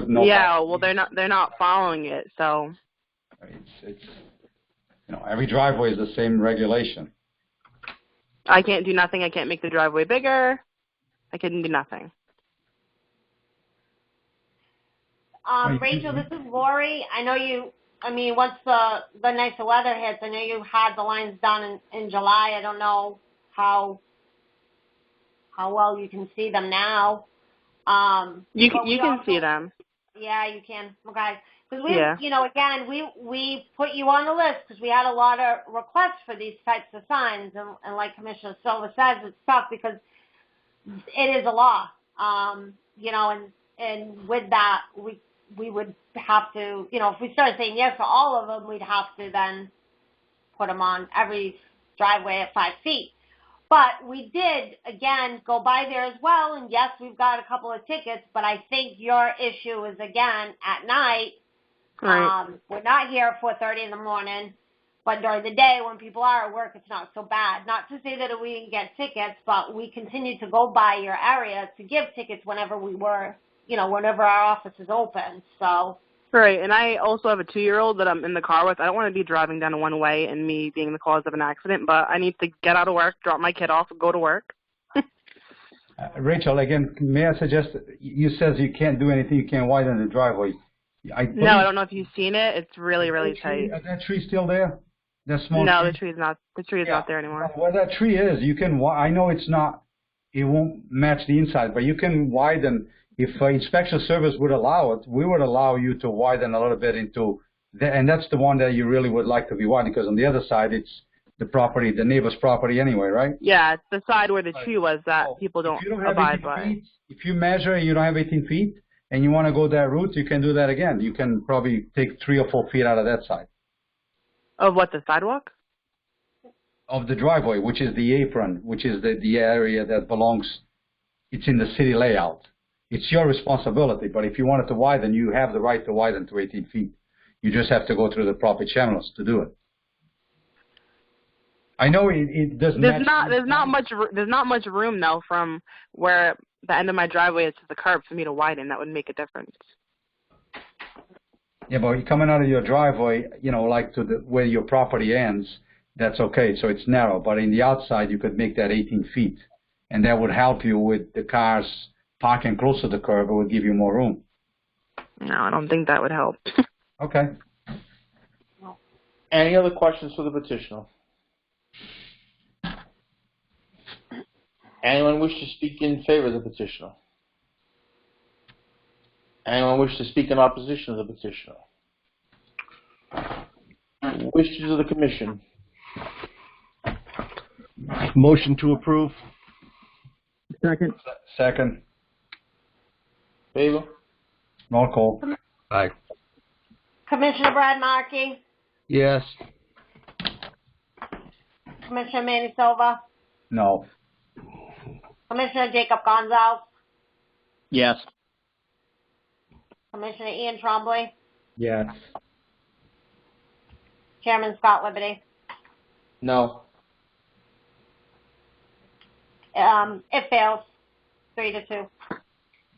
no. Yeah, well, they're not following it, so. It's you know, every driveway is the same regulation. I can't do nothing. I can't make the driveway bigger. I can do nothing. Rachel, this is Lori. I know you. I mean, once the nicer weather hits, I know you had the lines done in July. I don't know how well you can see them now. You can see them. Yeah, you can. Okay. Because you know, again, we put you on the list because we had a lot of requests for these types of signs, and like Commissioner Silva says, it's tough because it is a law. You know, and with that, we would have to, you know, if we started saying yes to all of them, we'd have to then put them on every driveway at 5 feet. But we did, again, go by there as well, and yes, we've got a couple of tickets, but I think your issue is, again, at night. Right. We're not here at 4:30 in the morning, but during the day when people are at work, it's not so bad. Not to say that we didn't get tickets, but we continue to go by your area to give tickets whenever whenever our office is open. So. Right, and I also have a 2-year-old that I'm in the car with. I don't want to be driving down a one-way and me being the cause of an accident, but I need to get out of work, drop my kid off, and go to work. Rachel, again, may I suggest, you says you can't do anything, you can't widen the driveway. I don't know if you've seen it. It's really, really tight. Is that tree still there? That small No, tree? the tree is not there anymore. Where that tree is, you can, I know it won't match the inside, but you can widen. If inspection service would allow it, we would allow you to widen a little bit into, and that's the one that you really would like to be widened, because on the other side, it's the neighbor's property anyway, right? Yeah, it's the side where the tree was that people don't abide by. If you measure and you don't have 18 feet, and you want to go that route, you can do that again. You can probably take 3 or 4 feet out of that side. Of what, the sidewalk? Of the driveway, which is the apron, which is the area that belongs, it's in the city layout. It's your responsibility, but if you want it to widen, you have the right to widen to 18 feet. You just have to go through the proper channels to do it. I know it doesn't. There's not much room though from where the end of my driveway is to the curb for me to widen. That would make a difference. Yeah, but coming out of your driveway, you know, like to where your property ends, that's okay. So it's narrow, but in the outside, you could make that 18 feet, and that would help you with the cars parking close to the curb. It would give you more room. No, I don't think that would help. Okay. Any other questions for the petitioner? Anyone wish to speak in favor of the petitioner? Anyone wish to speak in opposition of the petitioner? Wishes of the commission? Motion to approve. Second. Favor? Roll call. Aye. Commissioner Brad Markey, Yes. Commissioner Manny Silva, No. Commissioner Jacob Gonzalez, Yes. Commissioner Ian Trombley, Yes. Chairman Scott Liberty. No. It fails, 3-2.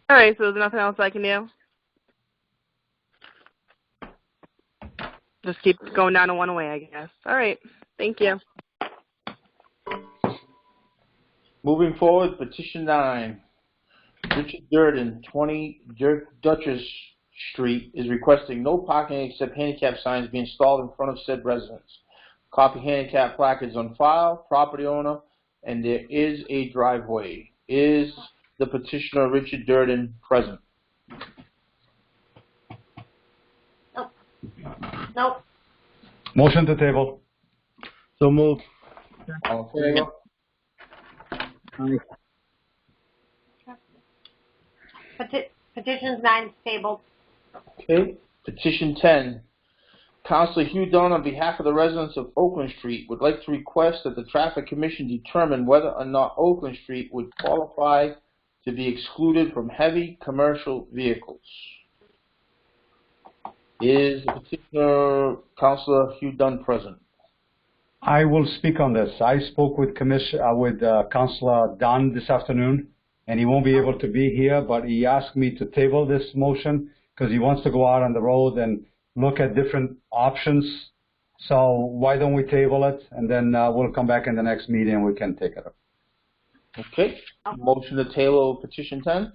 All right, so there's nothing else I can do? Just keep going down to one way, I guess. All right, thank you. Moving forward, petition 9. Richard Durden, 20 Dutchess Street, is requesting no parking except handicap signs be installed in front of said residence. Copy handicap placards on file, property owner, and there is a driveway. Is the petitioner Richard Durden present? Nope. Nope. Motion to table. So moved. All in favor? Petition's 9 is tabled. Okay. Petition 10. Councilor Hugh Dunn, on behalf of the residents of Oakland Street, would like to request that the Traffic Commission determine whether or not Oakland Street would qualify to be excluded from heavy commercial vehicles. Is the petitioner, Councilor Hugh Dunn, present? I will speak on this. I spoke with Councilor Dunn this afternoon, and he won't be able to be here, but he asked me to table this motion because he wants to go out on the road and look at different options. So why don't we table it, and then we'll come back in the next meeting and we can take it up. Okay. Motion to table petition 10.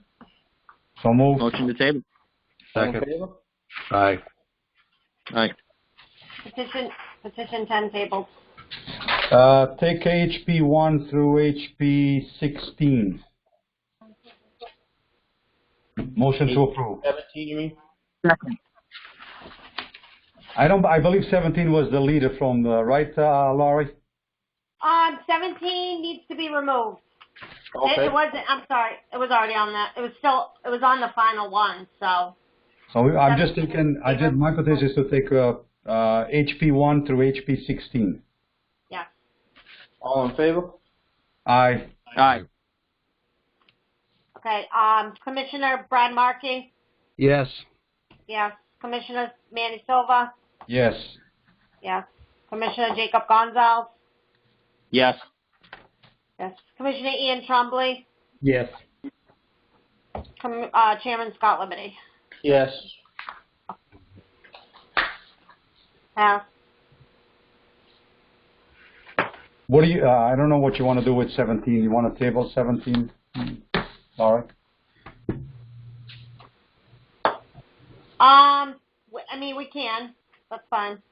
So move. Motion to table. Second. All in favor? Aye. Aye. Petition 10 tabled. Take HP 1 through HP 16. Motion to approve. 17, you mean? Second. I believe 17 was the leader from the right, Laurie? 17 needs to be removed. Okay. It wasn't, I'm sorry, it was already on that. It was on the final one, so. So I'm just thinking, my petition is to take HP 1 through HP 16. Yeah. All in favor? Aye. Aye. Okay, Commissioner Brad Markey? Yes. Yes. Commissioner Manny Silva? Yes. Yes. Commissioner Jacob Gonzalez? Yes. Yes. Commissioner Ian Trombley? Yes. Chairman Scott Liberty? Yes. Pass. What do you, I don't know what you want to do with 17. You want to table 17? All right. I mean, we can. That's fine.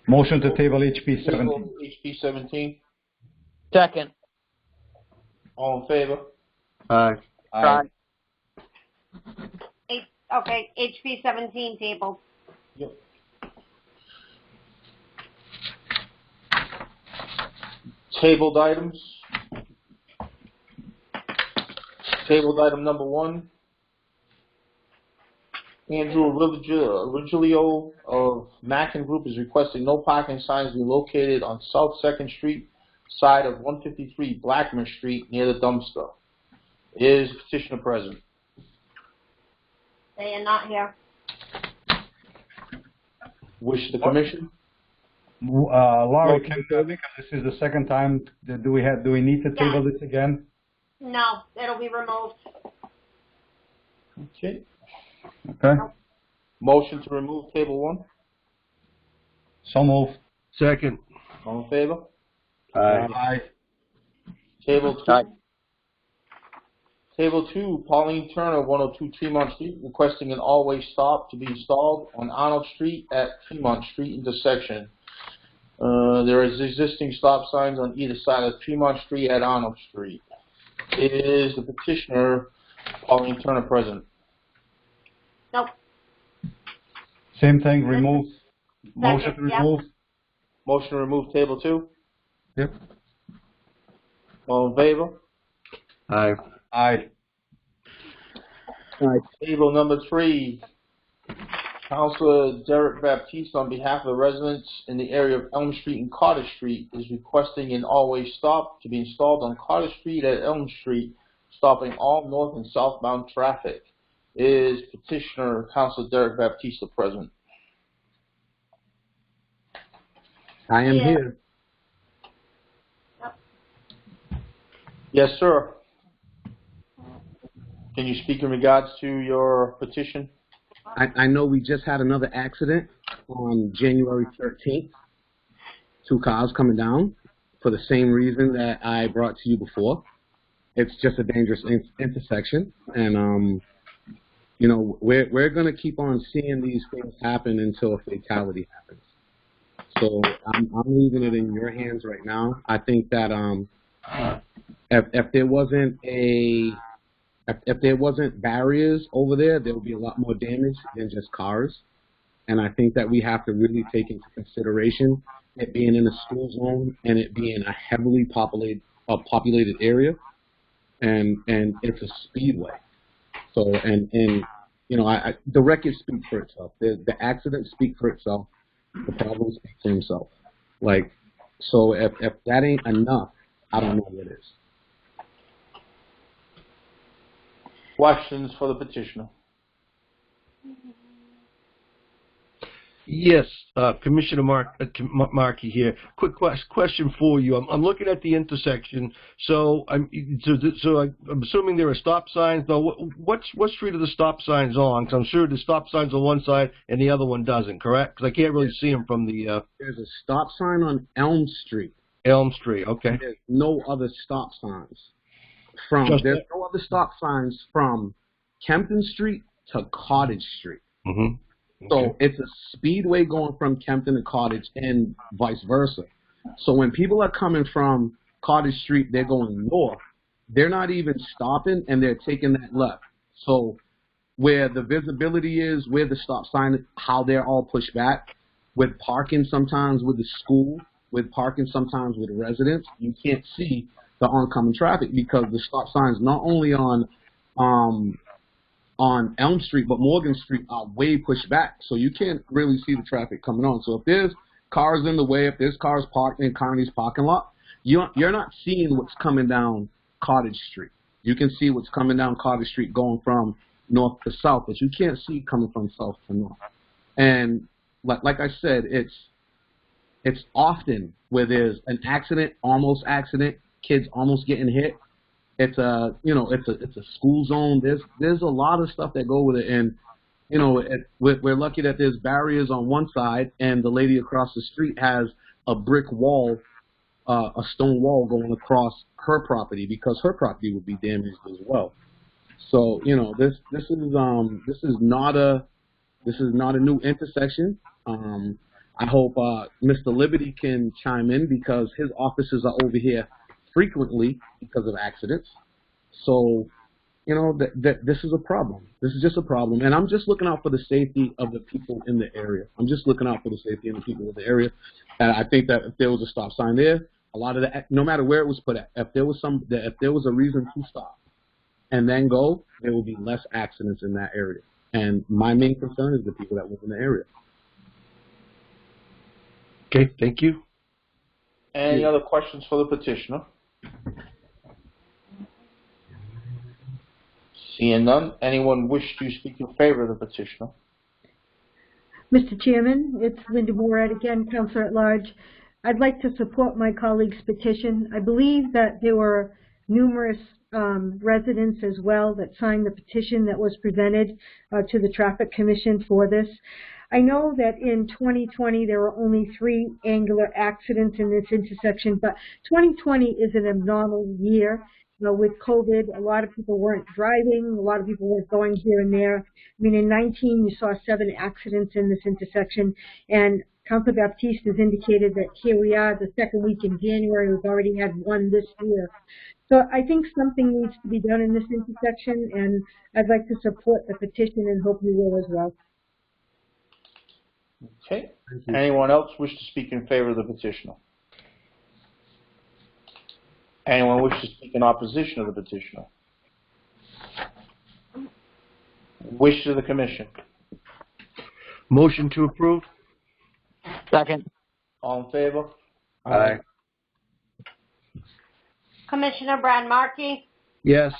Motion to table HP 17. HP 17. Second. All in favor? Aye. Aye. Okay, HP 17 tabled. Yep. Tabled items. Tabled item number 1. Andrew Rigilio of Mackin Group is requesting no parking signs be located on South 2nd Street, side of 153 Blackman Street near the dumpster. Is petitioner present? They are not here. Wish the commission? Laurie, because this is the second time, do we need to table this again? No, it'll be removed. Okay. Okay. Motion to remove table 1. So move. Second. All in favor? Aye. Aye. Table 2. Aye. Table 2, Pauline Turner, 102 Tremont Street, requesting an all-way stop to be installed on Arnold Street at Tremont Street intersection. There is existing stop signs on either side of Tremont Street at Arnold Street. Is the petitioner, Pauline Turner, present? Nope. Same thing, remove. Motion to Yep. remove. Motion to remove table 2. Yep. All in favor? Aye. Aye. Aye. Table number 3, Councilor Derek Baptiste, on behalf of the residents in the area of Elm Street and Carter Street, is requesting an all-way stop to be installed on Carter Street at Elm Street, stopping all north and southbound traffic. Is petitioner Councilor Derek Baptiste present? I am here. Yep. Yes, sir. Can you speak in regards to your petition? I know we just had another accident on January 13th. two cars coming down for the same reason that I brought to you before. It's just a dangerous intersection, and you know, we're going to keep on seeing these things happen until a fatality happens. So I'm leaving it in your hands right now. I think that if there wasn't barriers over there would be a lot more damage than just cars. And I think that we have to really take into consideration it being in a school zone and it being a heavily populated area, and it's a speedway. So and you know, the record speaks for itself. The accidents speak for itself. The problem speaks for himself. Like, so if that ain't enough, I don't know what is. Questions for the petitioner? Yes, Commissioner Markey here. Quick question for you. I'm looking at the intersection. So I'm assuming there are stop signs. Now, what street are the stop signs on? Because I'm sure the stop signs on one side and the other one doesn't. Correct? Because I can't really see them from the. There's a stop sign on Elm Street. Elm Street. Okay. There's no other stop signs there's no other stop signs from Kempton Street to Cottage Street. Mm-hmm. So it's a speedway going from Kempton to Cottage and vice versa. So when people are coming from Cottage Street, they're going north. They're not even stopping, and they're taking that left. So where the visibility is, where the stop sign, how they're all pushed back, with parking sometimes with the school, with parking sometimes with residents, you can't see the oncoming traffic because the stop signs not only on Elm Street, but Morgan Street are way pushed back, so you can't really see the traffic coming on. So if there's cars in the way, if there's cars parked in Carney's parking lot, you're not seeing what's coming down Cottage Street. You can see what's coming down Cottage Street going from north to south, but you can't see coming from south to north. And like I said, it's often where there's an accident, almost accident, kids almost getting hit. It's a school zone. There's a lot of stuff that go with it, and you know, we're lucky that there's barriers on one side, and the lady across the street has a brick wall, a stone wall going across her property because her property would be damaged as well. So you know, this is not a new intersection. I hope Mr. Liberty can chime in because his offices are over here frequently because of accidents. So, you know, that this is a problem. This is just a problem. And I'm just looking out for the safety of the people in the area. I'm just looking out for the safety of the people in the area. And I think that if there was a stop sign there, a lot of that, no matter where it was put at, if there was a reason to stop and then go, there will be less accidents in that area. And my main concern is the people that live in the area. Okay, thank you. Any other questions for the petitioner? Seeing none, anyone wish to speak in favor of the petitioner? Mr. Chairman, it's Linda Moorhead again, Councillor at Large. I'd like to support my colleague's petition. I believe that there were numerous residents as well that signed the petition that was presented to the Traffic Commission for this. I know that in 2020 there were only 3 angular accidents in this intersection, but 2020 is an abnormal year. You know, with COVID, a lot of people weren't driving, a lot of people weren't going here and there. I mean, in 19 you saw 7 accidents in this intersection, and Councilor Baptiste has indicated that here we are, the second week in January, we've already had 1 this year. So I think something needs to be done in this intersection, and I'd like to support the petition and hope you will as well. Okay. Anyone else wish to speak in favor of the petitioner? Anyone wish to speak in opposition of the petitioner? Wish of the commission. Motion to approve. Second. All in favor? Aye. Commissioner Brad Markey, Yes.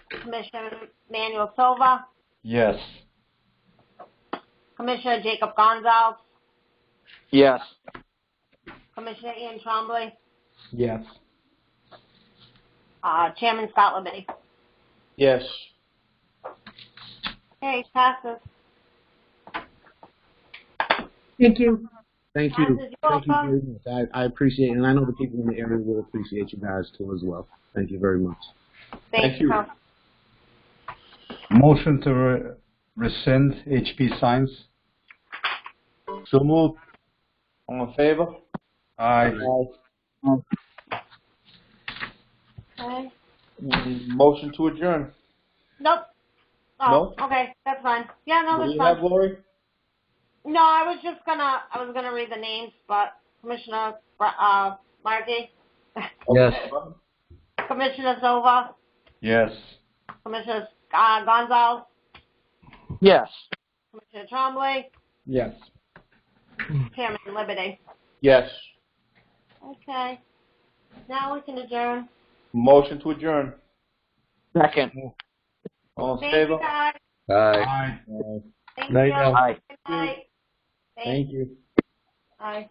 Commissioner Manuel Silva, Yes. Commissioner Jacob Gonzalez, Yes. Commissioner Ian Trombley, Yes. Chairman Scott Liberty. Yes. Okay, passes. Thank you. Thank you. You're Thank you welcome. very much. I appreciate it, and I know the people in the area will appreciate you guys too as well. Thank you very much. Thank you. Motion to rescind HP signs. So moved. All in favor? Aye. Okay. Motion to adjourn. Nope. Oh, No? okay, that's fine. Yeah, no, What do that's you fine. have, Lori? No, I was gonna read the names, but Commissioner Markey, Yes. Commissioner Silva, Yes. Commissioner Gonzalez, Yes. Commissioner Trombley, Yes. Chairman Liberty. Yes. Okay. Now we can adjourn. Motion to adjourn. Second. All in Thank favor? you, guys. Aye. Thank Night you. now. Aye. Good night. Thank you. Bye.